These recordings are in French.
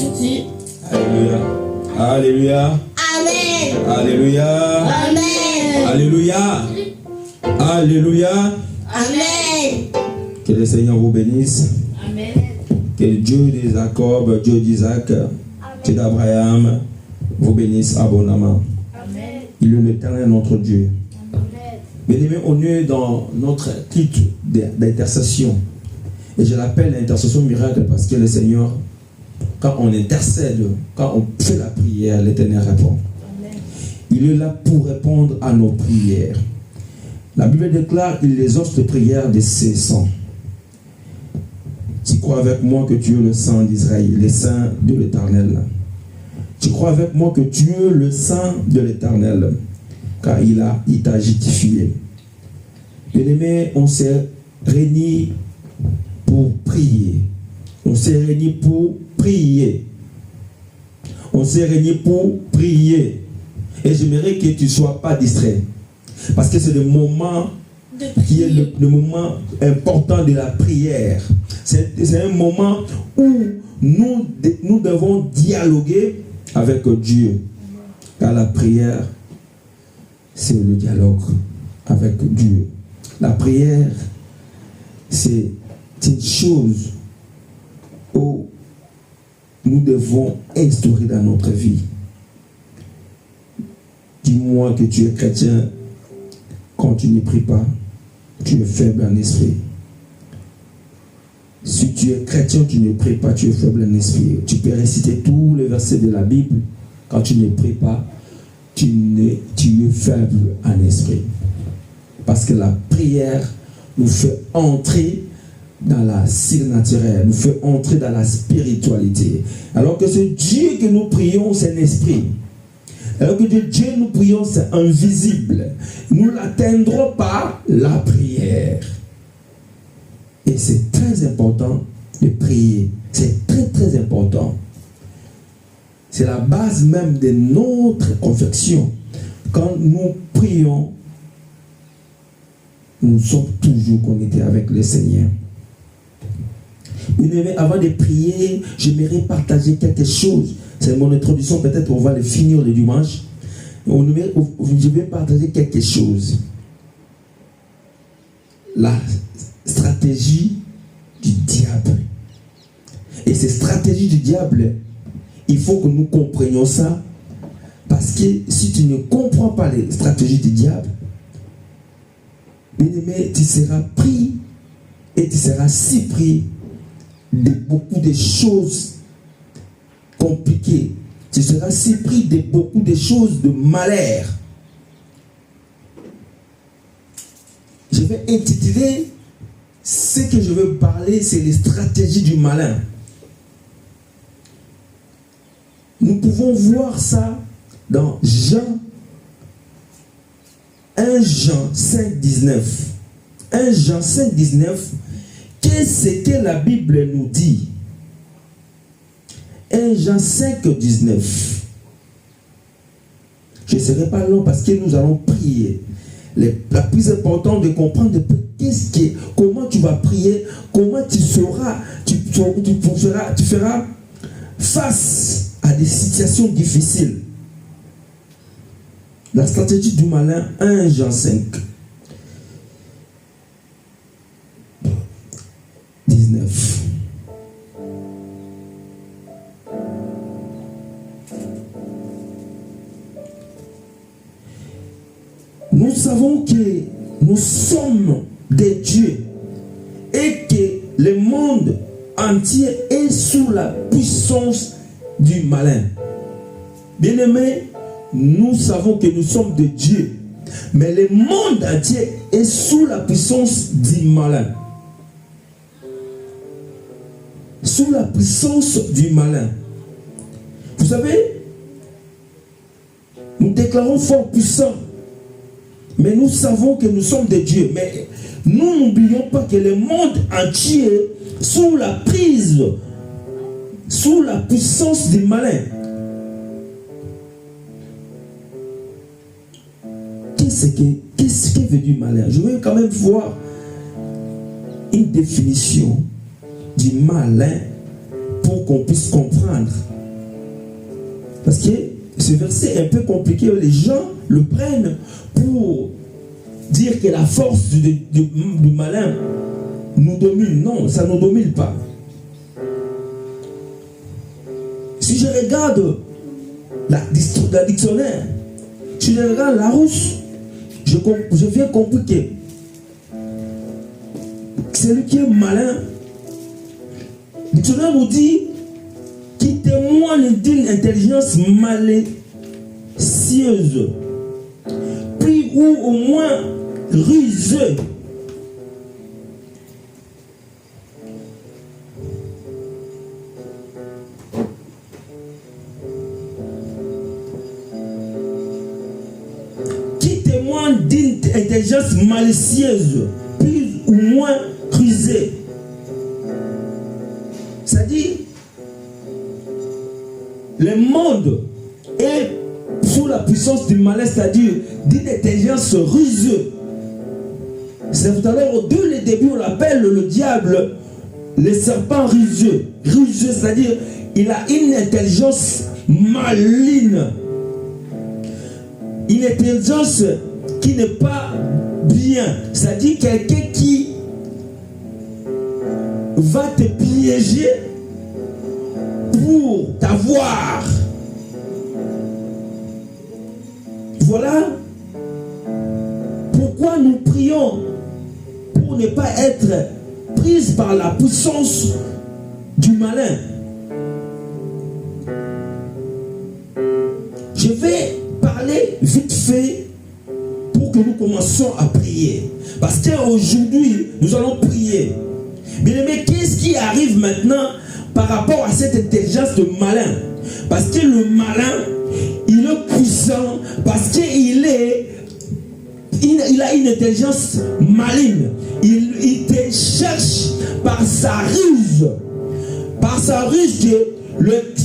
Jésus-Christ. Alléluia. Alléluia. Amen. Alléluia. Amen. Alléluia. Alléluia. Amen. Que le Seigneur vous bénisse. Amen. Que le Dieu des Jacob, Dieu d'Isaac, Dieu d'Abraham vous bénisse abondamment. Amen. Il est l'Éternel notre Dieu. Amen. Bien-aimés, on est dans notre culte d'intercession. Et je l'appelle l'intercession miracle parce que le Seigneur, quand on intercède, quand on fait la prière, l'Éternel répond. Amen. Il est là pour répondre à nos prières. La Bible déclare, il exauce les prières de ses saints. Tu crois avec moi que tu es le Saint d'Israël, le Saint de l'Éternel. Tu crois avec moi que tu es le Saint de l'Éternel, car il t'a justifié. Bien-aimés, on s'est réunis pour prier. On s'est réunis pour prier. On s'est réunis pour prier. Et j'aimerais que tu ne sois pas distrait. Parce que c'est le moment qui est le moment important de la prière. C'est un moment où nous devons dialoguer avec Dieu. Car la prière, c'est le dialogue avec Dieu. La prière, c'est une chose où nous devons instaurer dans notre vie. Dis-moi que tu es chrétien, quand tu ne pries pas, tu es faible en esprit. Si tu es chrétien, tu ne pries pas, tu es faible en esprit. Tu peux réciter tous les versets de la Bible. Quand tu ne pries pas, tu es faible en esprit. Parce que la prière nous fait entrer dans la surnaturelle, nous fait entrer dans la spiritualité. Alors que ce Dieu que nous prions, c'est l'esprit. Alors que Dieu nous prions, c'est invisible. Nous ne l'atteindrons pas la prière. Et c'est très important de prier. C'est très très important. C'est la base même de notre confection. Quand nous prions, nous sommes toujours connectés avec le Seigneur. Mais avant de prier, j'aimerais partager quelque chose. C'est mon introduction, peut-être on va le finir le dimanche. Je vais partager quelque chose. La stratégie du diable. Et cette stratégie du diable, il faut que nous comprenions ça. Parce que si tu ne comprends pas les stratégies du diable, bien-aimé, tu seras pris et tu seras si pris de beaucoup de choses compliquées. Tu seras si pris de beaucoup de choses de malheur. Je vais intituler ce que je veux parler, c'est les stratégies du malin. Nous pouvons voir ça dans un Jean 5,19. 1 Jean 5,19. Qu'est-ce que la Bible nous dit? 1 Jean 5,19. Je ne serai pas long parce que nous allons prier. La plus importante de comprendre comment tu vas prier, comment tu feras face à des situations difficiles. La stratégie du malin, 1 Jean 5. 19. Nous savons que nous sommes des dieux et que le monde entier est sous la puissance du malin. Bien-aimés, nous savons que nous sommes des dieux, mais le monde entier est sous la puissance du malin. Sous la puissance du malin. Vous savez, nous déclarons fort puissant, mais nous savons que nous sommes des dieux. Mais nous n'oublions pas que le monde entier est sous la prise, sous la puissance du malin. Qu'est-ce que veut dire malin? Je vais quand même voir une définition du malin pour qu'on puisse comprendre. Parce que ce verset est un peu compliqué. Les gens le prennent pour dire que la force du malin nous domine. Non, ça ne nous domine pas. Si je regarde la dictionnaire, si je regarde Larousse, je viens comprendre que celui qui est malin, le dictionnaire nous dit qui témoigne d'une intelligence malicieuse, plus ou au moins rusée. Qui témoigne d'une intelligence malicieuse, plus ou moins rusée. C'est-à-dire, le monde est sous la puissance du malin, c'est-à-dire d'une intelligence ruseuse. C'est tout à l'heure, dès le début, on l'appelle le diable, le serpent ruseux. Ruseux, c'est-à-dire, il a une intelligence maligne. Une intelligence qui n'est pas bien. C'est-à-dire quelqu'un qui va te piéger pour t'avoir. Voilà pourquoi nous prions pour ne pas être pris par la puissance du malin. Je vais parler vite fait pour que nous commencions à prier. Parce qu'aujourd'hui, nous allons prier. Mais qu'est-ce qui arrive maintenant par rapport à cette intelligence de malin? Parce que le malin, il est puissant, parce qu'il a une intelligence maligne. Il te cherche par sa ruse. Par sa ruse que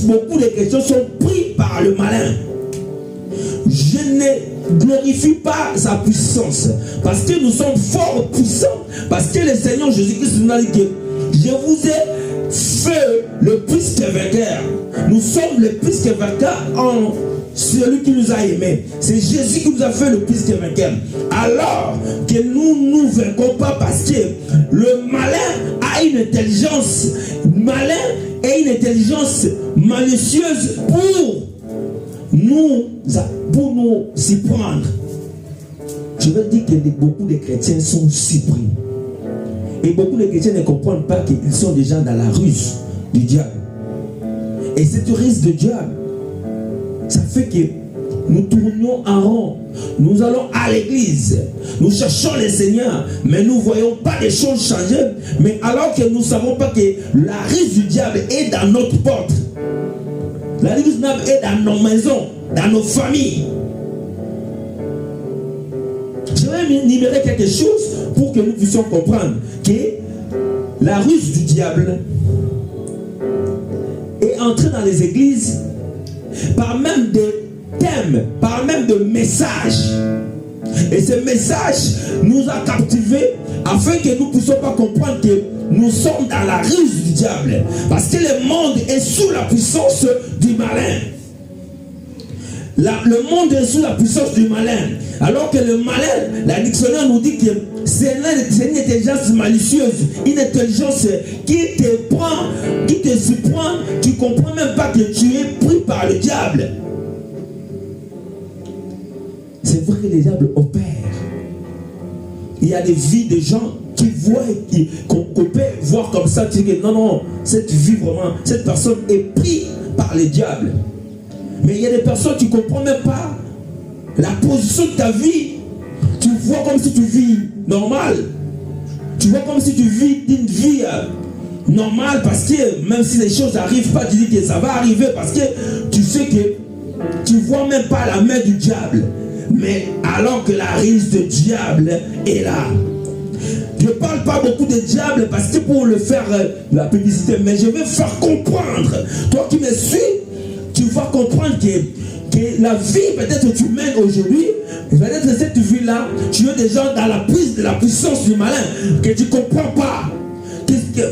beaucoup de questions sont prises par le malin. Je ne glorifie pas sa puissance, parce que nous sommes fort puissants, parce que le Seigneur Jésus-Christ nous a dit que je vous ai fait le plus que vainqueur. Nous sommes le plus que vainqueur en celui qui nous a aimés. C'est Jésus qui nous a fait le plus que vainqueur. Alors que nous ne nous vainquons pas, parce que le malin a une intelligence malicieuse pour nous s'y prendre. Je veux dire que beaucoup de chrétiens sont surpris. Et beaucoup de chrétiens ne comprennent pas qu'ils sont déjà dans la ruse du diable. Et cette ruse du diable, ça fait que nous tournons en rond. Nous allons à l'église. Nous cherchons le Seigneur, mais nous ne voyons pas les choses changer. Mais alors que nous ne savons pas que la ruse du diable est dans notre porte. La ruse du diable est dans nos maisons, dans nos familles. Je vais énumérer quelque chose pour que nous puissions comprendre que la ruse du diable est entrée dans les églises par même des thèmes, par même de messages. Et ce message nous a captivés afin que nous ne puissions pas comprendre que nous sommes dans la ruse du diable. Parce que le monde est sous la puissance du malin. Le monde est sous la puissance du malin. Alors que le malin, la dictionnaire nous dit que c'est une intelligence malicieuse, une intelligence qui te prend, qui te surprend. Tu ne comprends même pas que tu es pris par le diable. C'est vrai que le diable opère. Il y a des vies de gens qui voient, qu'on peut voir comme ça, tu dis que non, cette vie vraiment, cette personne est prise par le diable. Mais il y a des personnes qui ne comprennent même pas la position de ta vie. Tu vois comme si tu vis normal. Tu vois comme si tu vis une vie normale, parce que même si les choses n'arrivent pas, tu dis que ça va arriver, parce que tu sais que tu ne vois même pas la main du diable. Mais alors que la ruse du diable est là. Je ne parle pas beaucoup de diable parce que pour le faire la publicité, mais je vais faire comprendre. Toi qui me suis, tu vas comprendre que la vie peut-être que tu mènes aujourd'hui, peut-être que cette vie-là, tu es déjà dans la prise de la puissance du malin, que tu ne comprends pas.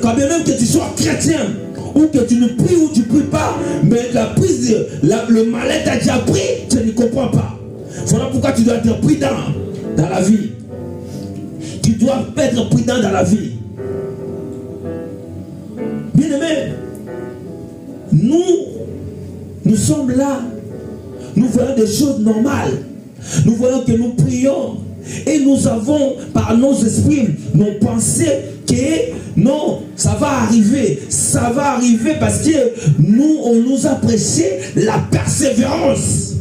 Quand bien même que tu sois chrétien, ou que tu ne pries ou tu ne pries pas, mais le malin t'a déjà pris, tu ne comprends pas. Voilà pourquoi tu dois être prudent dans la vie. Tu dois être prudent dans la vie. Bien-aimés, nous sommes là. Nous voyons des choses normales. Nous voyons que nous prions. Et nous avons, par nos esprits, nos pensées, que non, ça va arriver. Ça va arriver parce que nous, on nous a prêché la persévérance.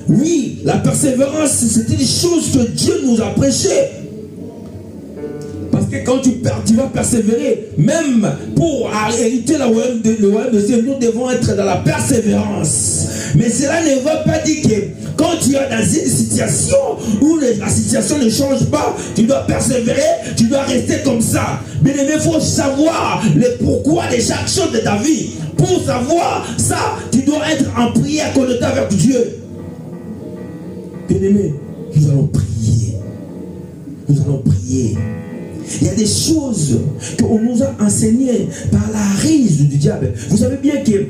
Oui, la persévérance, c'est une chose que Dieu nous a prêché. Parce que quand tu vas persévérer, même pour hériter le royaume de Dieu, nous devons être dans la persévérance. Mais cela ne veut pas dire que quand tu es dans une situation où la situation ne change pas, tu dois persévérer, tu dois rester comme ça. Bien aimé, il faut savoir le pourquoi de chaque chose de ta vie. Pour savoir ça, tu dois être en prière connecté avec Dieu. Bien aimé, nous allons prier. Nous allons prier. Il y a des choses qu'on nous a enseignées par la ruse du diable. Vous savez bien que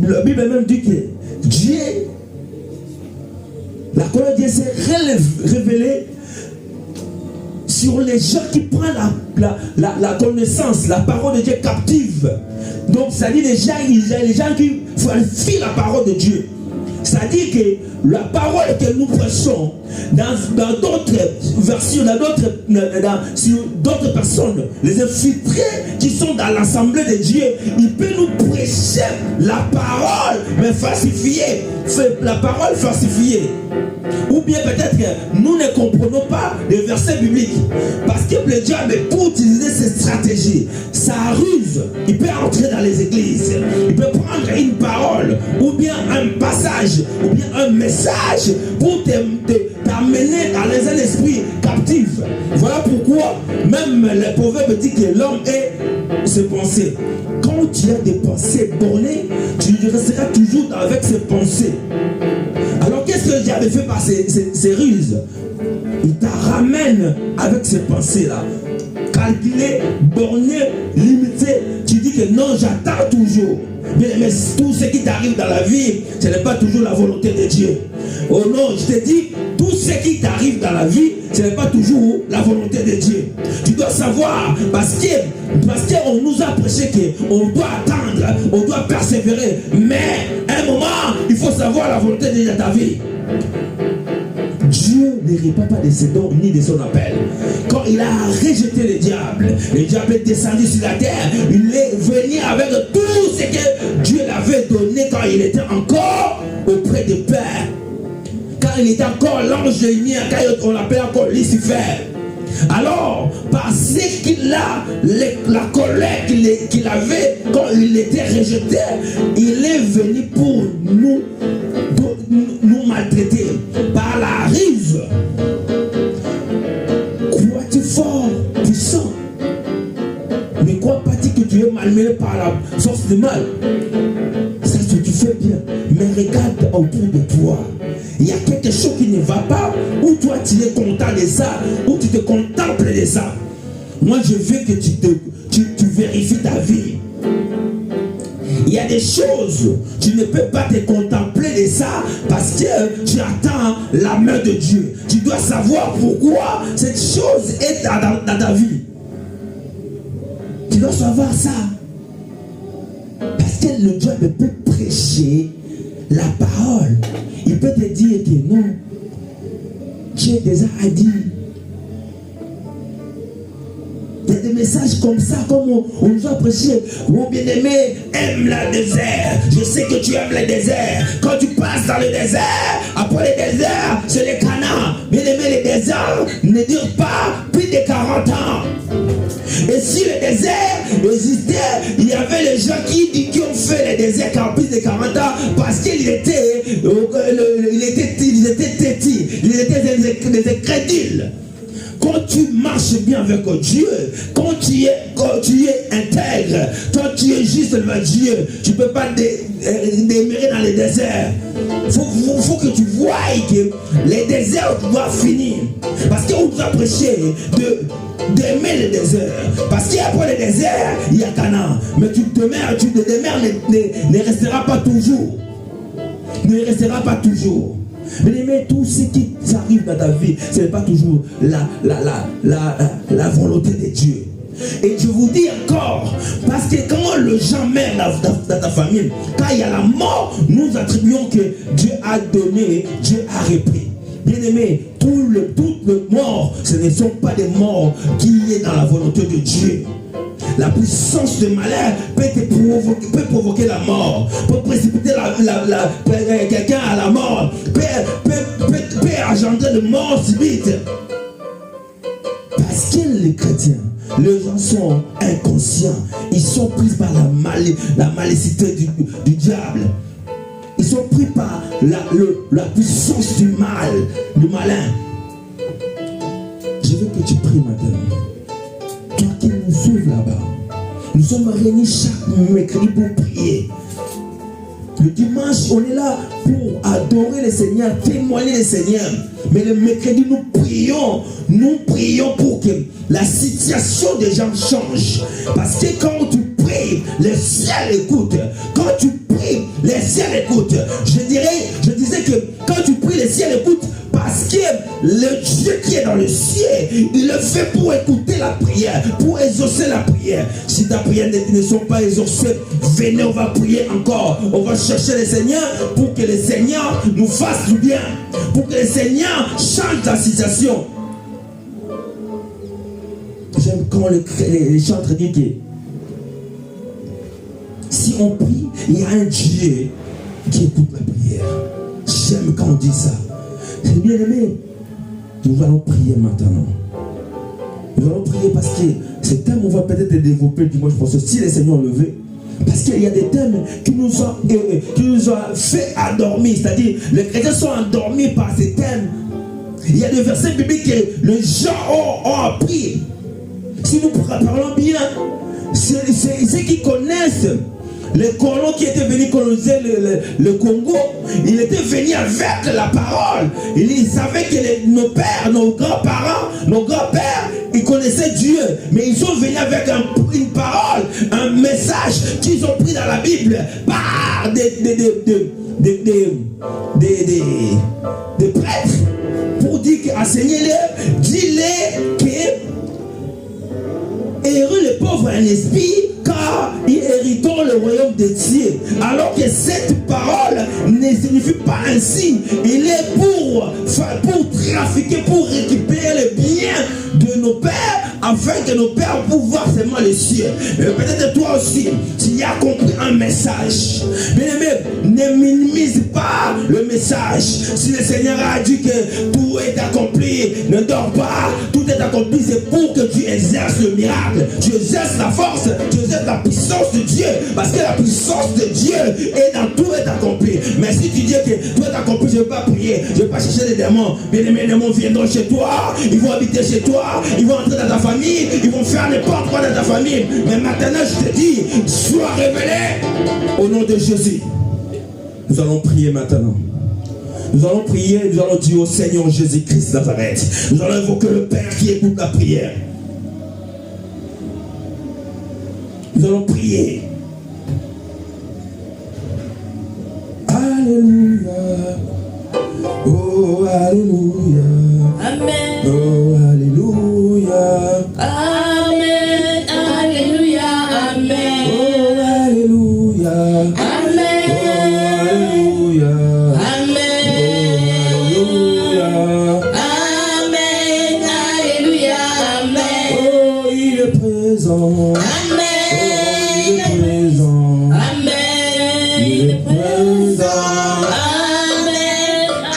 la Bible même dit que Dieu, la colère de Dieu s'est révélée sur les gens qui prennent la connaissance, la parole de Dieu captive. Donc, ça dit les gens qui fuient la parole de Dieu. C'est-à-dire que la parole que nous prêchons dans d'autres versions, sur d'autres personnes, les infiltrés qui sont dans l'assemblée de Dieu, ils peuvent nous prêcher la parole, mais falsifiée. La parole falsifiée. Ou bien peut-être que nous ne comprenons pas les versets bibliques. Parce que le diable, pour utiliser ces stratégies, sa ruse, il peut entrer dans les églises. Il peut prendre une parole, ou bien un passage, ou bien un message pour t'amener dans un esprit captif. Voilà pourquoi même les proverbes disent que l'homme est ses pensées. Quand tu as des pensées bornées, tu resteras toujours avec ces pensées. Alors qu'est-ce que le diable fait par ces ruses? Il te ramène avec ces pensées-là. Calculé, borné, limité. Tu dis que non, j'attends toujours. Mais tout ce qui t'arrive dans la vie, ce n'est pas toujours la volonté de Dieu. Oh non, je te dis, tout ce qui t'arrive dans la vie, ce n'est pas toujours la volonté de Dieu. Tu dois savoir, parce qu'on nous a prêché qu'on doit attendre, on doit persévérer. Mais à un moment, il faut savoir la volonté de Dieu dans ta vie. Dieu ne répond pas de ses dons ni de son appel. Quand il a rejeté le diable est descendu sur la terre. Il est venu avec tout ce que Dieu l'avait donné quand il était encore auprès du Père. Quand il était encore l'ange de lumière, quand on l'appelait encore Lucifer. Alors, parce qu'il a la colère qu'il avait quand il était rejeté, il est venu pour nous maltraiter par la ruse. Crois-tu fort, puissant? Ne crois pas que tu es malmené par la force du mal. Ça, tu fais bien. Mais regarde autour de toi. Il y a quelque chose qui ne va pas, ou toi tu es content de ça, ou tu te contemples de ça. Moi je veux que tu vérifies ta vie. Il y a des choses, tu ne peux pas te contempler de ça parce que tu attends la main de Dieu. Tu dois savoir pourquoi cette chose est dans ta vie. Tu dois savoir ça. Parce que le diable peut prêcher la parole. Il peut te dire que non, Dieu déjà a dit. Il y a des messages comme ça, comme on nous a prêché. Mon bien-aimé, aime le désert. Je sais que tu aimes le désert. Quand tu passes dans le désert, après le désert, c'est le Canaan. Bien-aimé, le désert ne dure pas plus de 40 ans. Et si le désert existait, il y avait les gens qui ont fait le désert en plus de 40 ans parce qu'ils étaient têtis, ils étaient des incrédules. quand tu marches bien avec Dieu, quand tu es intègre, quand tu es juste devant Dieu, tu ne peux pas demeurer dans les déserts. Faut que tu vois que les déserts doivent finir. Parce qu'on doit prêcher d'aimer les déserts. Parce qu'après les déserts, il y a Canaan. Mais tu demeures ne restera pas toujours. Ne restera pas toujours. Mais tout ce qui arrive dans ta vie, ce n'est pas toujours la volonté de Dieu. Et je vous dis encore, parce que quand le gens meurt dans ta famille, quand il y a la mort, nous attribuons que Dieu a donné, Dieu a repris. Bien aimé, toutes les morts, ce ne sont pas des morts qui sont dans la volonté de Dieu. La puissance de malheur peut provoquer la mort, peut précipiter quelqu'un à la mort, peut engendrer de mort subite. Parce que les chrétiens, les gens sont inconscients, ils sont pris par la malicité du diable. Ils sont pris par la puissance du malin. Je veux que tu pries maintenant. Toi qui nous suives là-bas, nous sommes réunis chaque mercredi pour prier. Le dimanche, on est là pour adorer le Seigneur, témoigner le Seigneur. Mais le mercredi, nous prions pour que la situation des gens change. Parce que quand tu pries, le ciel écoute. Quand tu pries, le ciel écoute. Je disais que quand tu pries, le ciel écoute. Parce que le Dieu qui est dans le ciel, il le fait pour écouter la prière, pour exaucer la prière. Si ta prière ne sont pas exaucées, venez, on va prier encore. On va chercher le Seigneur pour que le Seigneur nous fasse du bien. Pour que le Seigneur change la situation. J'aime quand les chantres disent que si on prie, il y a un Dieu qui écoute la prière. J'aime quand on dit ça. Bien aimé, nous allons prier maintenant. Nous allons prier parce que ces thèmes, on va peut-être les développer dimanche prochain si les Seigneurs le veulent. Parce qu'il y a des thèmes qui nous ont fait endormir. C'est-à-dire, les chrétiens sont endormis par ces thèmes. Il y a des versets bibliques que les gens ont appris. Si nous parlons bien, ceux qui connaissent les colons qui étaient venus coloniser le Congo, ils étaient venus avec la parole. Ils savaient que nos pères, nos grands-parents, nos grands-pères, ils connaissaient Dieu. Mais ils sont venus avec une parole, un message qu'ils ont pris dans la Bible par des prêtres pour dire enseignez-les, dis-les que heureux les pauvres en esprit, car ils hériteront le royaume de Dieu. Alors que cette parole ne signifie pas ainsi. Il est pour trafiquer, pour récupérer le bien de nos pères, afin que nos pères puissent voir seulement les cieux. Et peut-être toi aussi, tu as compris un message. Bien aimé, ne minimise pas le message. Si le Seigneur a dit que tout est accompli, ne dors pas. Tout est accompli, c'est pour que tu exerces le miracle. Tu exerces la force, tu exerces la puissance de Dieu. Parce que la puissance de Dieu est dans tout est accompli. Mais si tu dis que tout est accompli, je ne vais pas prier, je ne vais pas chercher les démons. Bien aimé, les démons viendront chez toi, ils vont habiter chez toi, ils vont entrer dans ta famille, ils vont faire n'importe quoi dans ta famille. Mais maintenant, je te dis, sois révélé au nom de Jésus. Nous allons prier maintenant. Nous allons prier, nous allons dire au Seigneur Jésus-Christ Nazareth. Nous allons invoquer le Père qui écoute la prière. Nous allons prier. Alléluia. Oh, alléluia. Amen. Oh, alléluia. Amen. Alléluia. Amen. Oh, alléluia. Amen. Oh, alléluia. Amen. Amen. Alléluia. Amen. Oh, il est présent. Amen. Il est présent. Amen. Il est présent. Amen.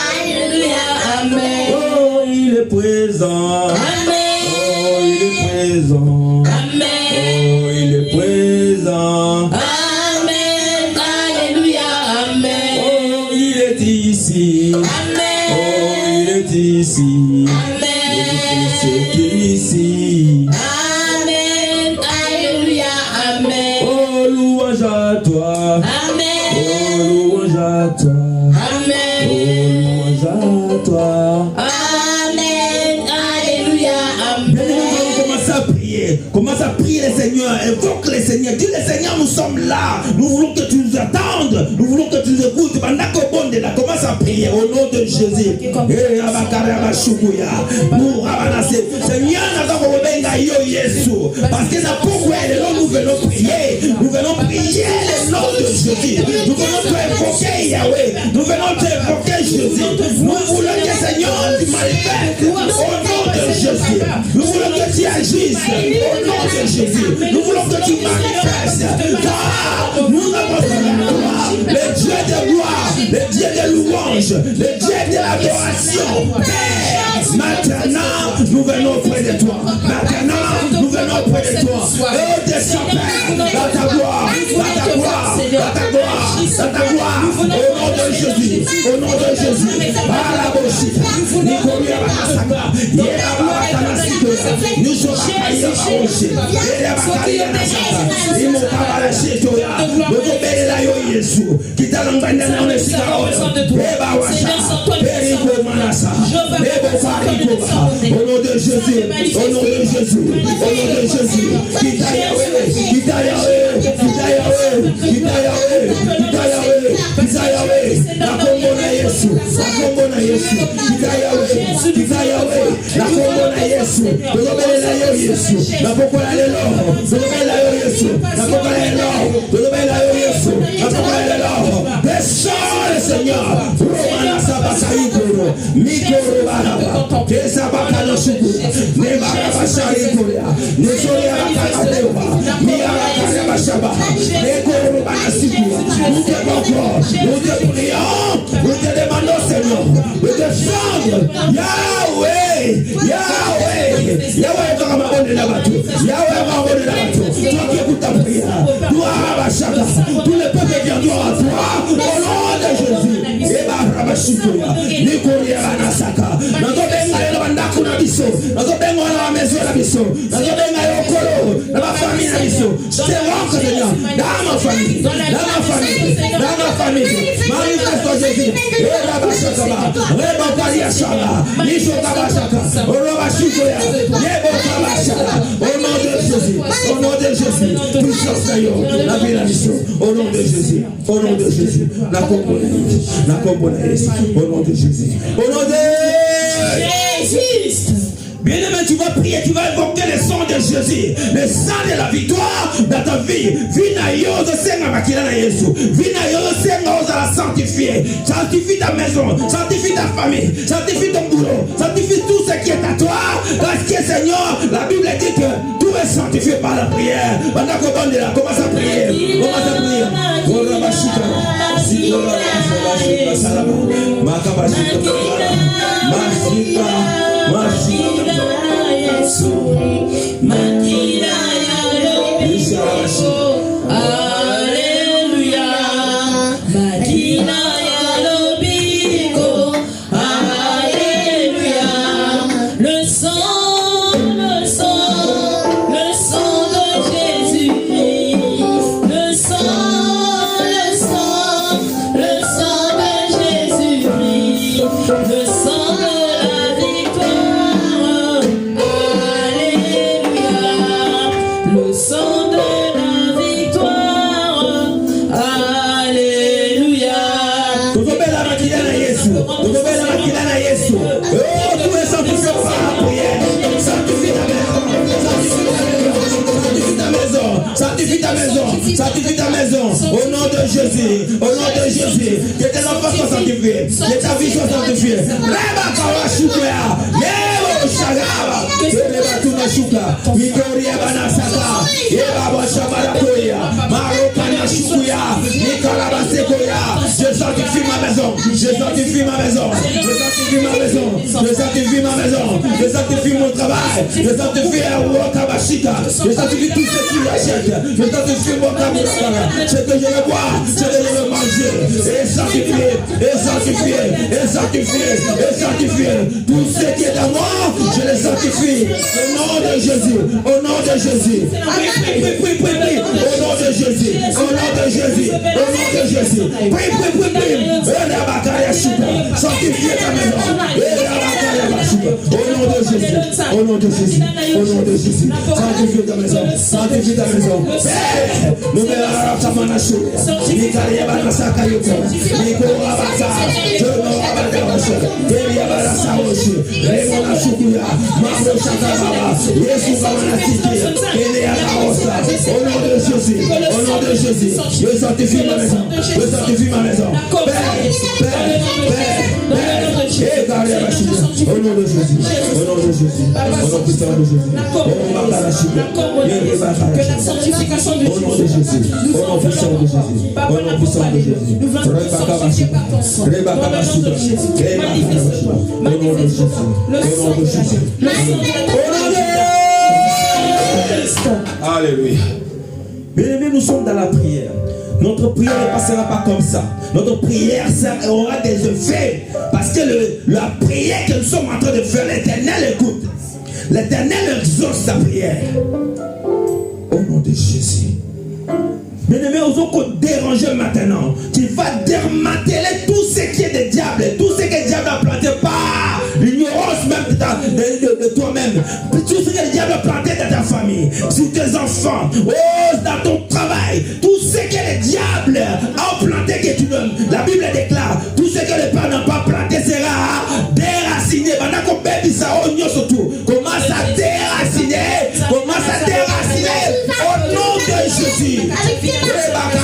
Alléluia. Amen. Oh, il est présent. Amen. Oh, il est présent. Amen. Oh, il est présent. Amen. Alléluia. Amen. Oh, il est ici. Amen. Oh, il est ici. Amen. Ce qui Oh, louange à toi. Amen. Oh, louange à toi. Amen. Alléluia. Bien aimé, Amen. commence à prier. Commence à prier le Seigneur. Invoque le Seigneur. Dis le Seigneur, nous sommes là. Nous voulons que tu nous attendes. Nous voulons que tu nous écoutes. Commence à prier au nom de Jésus. Seigneur, parce que c'est pourquoi nous venons prier. Nous venons prier le nom de Jésus. Nous venons t'invoquer Yahweh. Nous venons t'invoquer Jésus. Nous voulons que Seigneur tu manifestes au nom de Jésus. Nous voulons que tu agisses au nom de Jésus. Nous voulons que tu manifestes. Car nous avons la gloire, le Dieu de gloire, le Dieu de louange, le Dieu de l'adoration. Père, maintenant nous venons auprès de toi. Maintenant nous venons auprès de toi. Et descends Père dans ta gloire, dans ta gloire, dans ta gloire, dans ta gloire. Au nom de Jésus, au nom de Jésus. Nous sommes au nom de Jésus, au nom de Jésus, au nom de Jésus, Kita Yahweh, Kita Yahweh, Kita Yahweh, Kita Yahweh, Kita Yahweh, Kita Yahweh, la combo na Yesu, la combo na Yesu, Kita Yahweh, Kita Yahweh, la combo na Yesu, Dolobele na yo Yesu, la pokola lelo, Dolobele na yo Yesu, la pokola lelo, Dolobele na yo Yesu, la pokola lelo, descends le Seigneur, Romana Sabakaïkoro, Mikoro Baraba, Kesabaka no Shuku, Nebaka Basharikoya, Nesoya Bakaradewa, Miyara Bashaba, Nekoro Banasiku, nous te encore, nous te prions, nous te demandons Seigneur, de descendre, Yahweh, Yahweh, Yahweh va m'abonner la bateau, Yahweh va m'abonner la bateau, toi qui écoutes ta prière, toi Rabashaka, tout le peuple vient droit à toi, au nom de Jésus, Eba Rabashikoya, Nikoria Banasaka, Nazobenga Yelabandako na biso, Nazobenga na maison na biso, Nazobenga Yokolo, na ma famille na biso, je te rends Seigneur, dans ma famille, dans ma famille, dans ma famille, manifeste Jésus, Eba Bashaka, Reba Kaliashaka, Nisho Kabashaka, Oroba Shikoya, Yebo Kabashaka, au nom de Jésus, au nom de Jésus, puissance Seigneur, la vie la mission, au nom de Jésus, au nom de Jésus, la componente, au nom de Jésus, au nom de Jésus. Bien-aimé, tu vas prier, tu vas invoquer le sang de Jésus, le sang de la victoire dans ta vie. Vina yozo senga makila na Yesu. Vina yozo senga oza la sanctifier. Sanctifie ta maison, sanctifie ta famille, sanctifie ton boulot, sanctifie tout ce qui est à toi. Parce que Seigneur, la Bible dit que tout est sanctifié par la prière. Maintenant, commence à prier. Commence à prier. Alléluia. Makina Yalobiko. Alléluia. Le sang de Jésus. Le sang de Jésus. Le sang de la victoire. Alléluia. Le sang de la victoire. Alléluia. Tozobela makila na Yesu. Tozobela makila na Yesu. Oh, tout est sanctifié par la prière. Sanctifie ta maison. Sanctifie ta maison. Sanctifie ta maison. Au nom de Jésus. Au nom de Jésus. Que tes enfants soient sanctifiés. Que ta vie soit sanctifiée. Reba Kawashukoya. Yebo Shagaba. Reba Tunashuka. Victoria Banasaka. Yeba Bashabarakoya. Marokana Shukuya. Nikalaba Sekoya. Je sanctifie ma maison. Je sanctifie ma maison. Je sanctifie ma maison. Je sanctifie ma maison. Je sanctifie mon travail. Je sanctifie Wakabashika. Je sanctifie tout ce qui achète. Je sanctifie mon travail. Ce que je veux boire, ce que je veux manger. et sanctifié, et sanctifié, et sanctifié, et sanctifié. Tout ce qui est à moi, je les sanctifie. Au nom de Jésus, au nom de Jésus. Prie. Au nom de Jésus, au nom de Jésus, au nom de Jésus. Prie. Sanctifiez ta maison. Au nom de Jésus, au nom de Jésus, au nom de Jésus. Sanctifiez ta maison, sanctifiez ta maison. Nous au nom de Jésus, au nom de Jésus, je sanctifie ma maison, je sanctifie ma maison. Au nom de Jésus, au nom de Jésus, au nom puissant de Jésus, que la sanctification de au nom de Jésus, au nom puissant de Jésus, au nom puissant de Jésus, nous voulons nous sanctifier par ton sang. Au nom de Jésus, manifeste-toi, manifeste-toi, le sang de Jésus, le sang de Jésus. Alléluia. Bien-aimés, nous sommes dans la prière. Notre prière ne passera pas comme ça. Notre prière aura des effets. Parce que la prière que nous sommes en train de faire, l'Éternel écoute. L'Éternel exauce sa prière. Au nom de Jésus. Bien-aimés, nous allons déranger maintenant. Tu vas démanteler tout ce qui est des diables. Tout ce que le diable a planté par l'ignorance même de toi-même. Tout ce que le diable a planté dans ta famille, sur tes enfants, dans ton travail. Tout ce que le diable a planté que tu donnes. La Bible déclare, tout ce que le Père n'a pas planté sera déraciné. Maintenant qu'on bébé ça, on y surtout. Commence à déraciner. Commence à déraciner. Au nom de Jésus. Au nom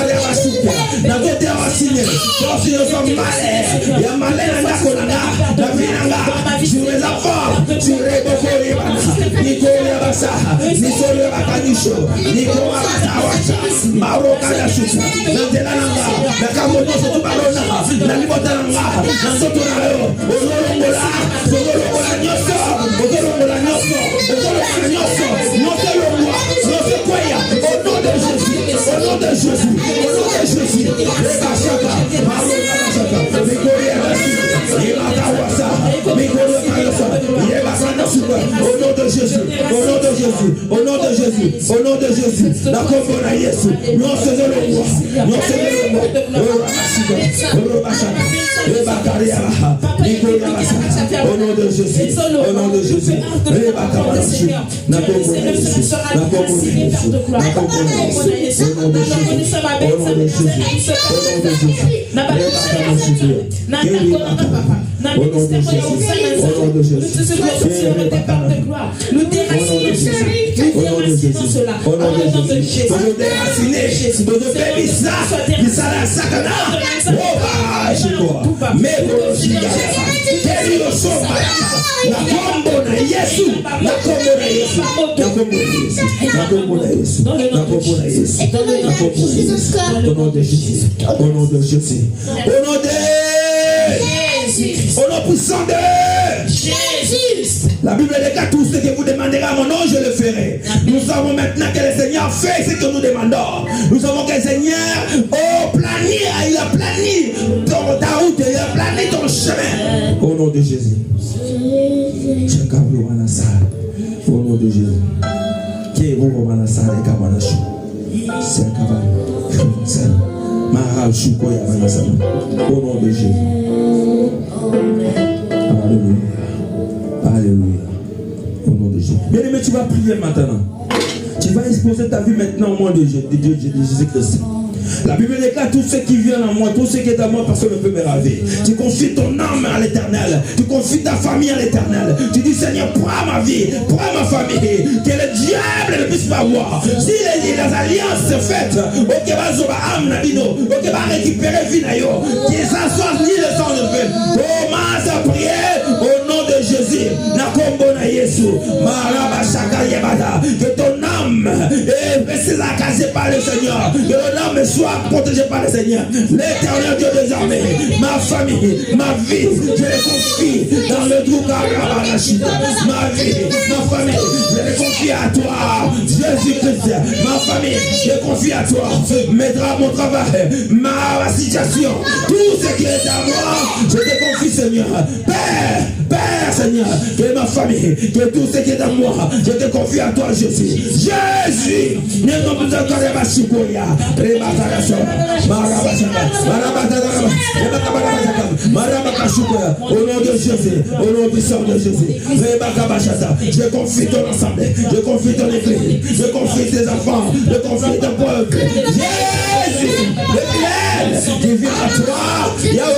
de Jésus, au nom de Jésus, au nom de Jésus, au nom de Jésus, au nom de Jésus, au nom de Jésus, la combo na Yesu, nous faisons le roi, nous faisons le roi, au nom de Jésus, au nom de Jésus, la combo na Yesu, la combo na Yesu, la combo na Yesu, au nom de Jésus, au nom de Jésus, au nom de Jésus, au nom de Jésus, nous déraciner au nom de Jésus, au nom de Jésus, nous déraciner, nous déraciner ça, ça la sakana, mais la combo na Yesu, la combo na Yesu, la combo na Yesu, la combo na Yesu, la combo na Yesu, la combo na Yesu, au nom de Jésus, au nom de Jésus, au nom de Jésus, au nom puissant de Jésus. La Bible déclare tout ce que vous demanderez à mon nom, je le ferai. Nous savons maintenant que le Seigneur fait ce que nous demandons. Nous savons que le Seigneur, il a plané ta route, il a plané ton chemin. Au nom de Jésus. Au nom de Jésus. Au nom de Jésus. Alléluia. Alléluia. Au nom de Jésus. Bien aimé, tu vas prier maintenant. Tu vas exposer ta vie maintenant au nom de Jésus-Christ. La Bible déclare tout ce qui vient en moi, tout ce qui est à moi, personne ne peut me raver. Tu confies ton âme à l'Éternel, tu confies ta famille à l'Éternel. Tu dis Seigneur, prends ma vie, prends ma famille, que le diable ne puisse pas voir. Si les alliances se faites, ok, va récupérer Vinayo, que ça soit ni le sang de feu. Commence à prier au nom de Jésus. Que ton âme est restez accasés par le Seigneur. Que nos âmes soient protégées par le Seigneur. L'Éternel Dieu des armées, ma famille, ma vie, je les confie dans le Doukarabashita. Ma vie, ma famille, je les confie à toi. Jésus-Christ, ma famille, je confie à toi. Mon travail, ma situation, tout ce qui est à moi, je te confie, Seigneur. Père, Seigneur, que ma famille, que tout ce qui est à moi, je te confie à toi, Jésus. Jésus, au nom de Jésus, au nom puissant de Jésus, je confie ton assemblée, je confie ton église, je confie tes enfants, je confie ton peuple. Jésus, le ciel qui vient à toi, il y a au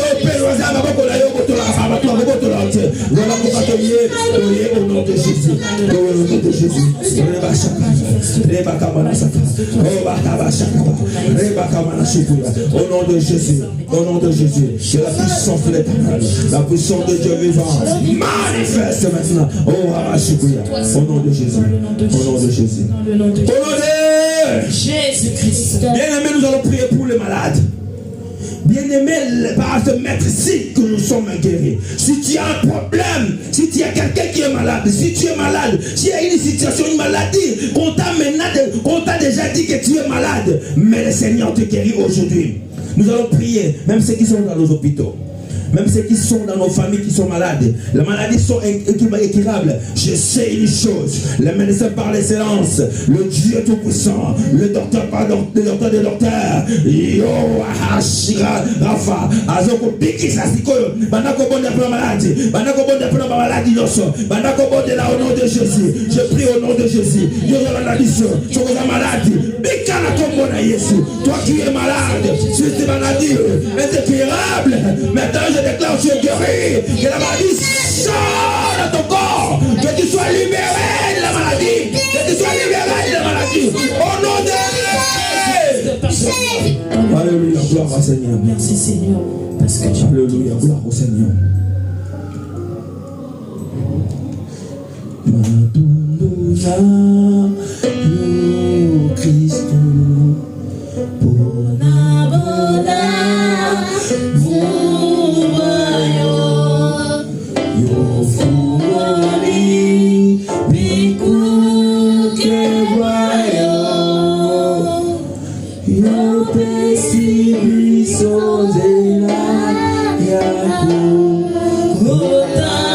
nom de Jésus, au nom de Jésus, au nom de Jésus, au nom de Jésus, que la puissance de l'Éternel, la puissance de Dieu vivant manifeste maintenant. Au nom de Jésus, au nom de Jésus, au nom de Jésus-Christ. Bien-aimés, nous allons prier pour les malades. Bien-aimé, par ce maître-ci que nous sommes guéris. Si tu as un problème, si tu as quelqu'un qui est malade, si tu es malade, s'il y a une situation, une maladie, qu'on t'a déjà dit que tu es malade, mais le Seigneur te guérit aujourd'hui. Nous allons prier, même ceux qui sont dans nos hôpitaux. Même ceux qui sont dans nos familles qui sont malades, les maladies sont incurables. Je sais une chose, le médecin par l'excellence, le Dieu tout-puissant, le docteur par le docteur des docteurs, Yo Ahashira Rafa, Azoko Biki Sasikoyo, Banako Bonde pour la maladie, Banako Bonde pour la maladie, Banako Bonde là au nom de Jésus. Je prie au nom de Jésus. Yo la mission, sur la maladie, Bikana Kombona Yesu, toi qui es malade, sur tes maladies, incurables, maintenant je déclare, tu es guéri, que la maladie sort de ton corps, que tu sois libéré de la maladie, que tu sois libéré de la maladie, au nom de Jésus. Alléluia, gloire au Seigneur. Merci Seigneur, parce que tu alléluia, gloire au Seigneur. Madonna, yo Christ, pour Naboda. Rota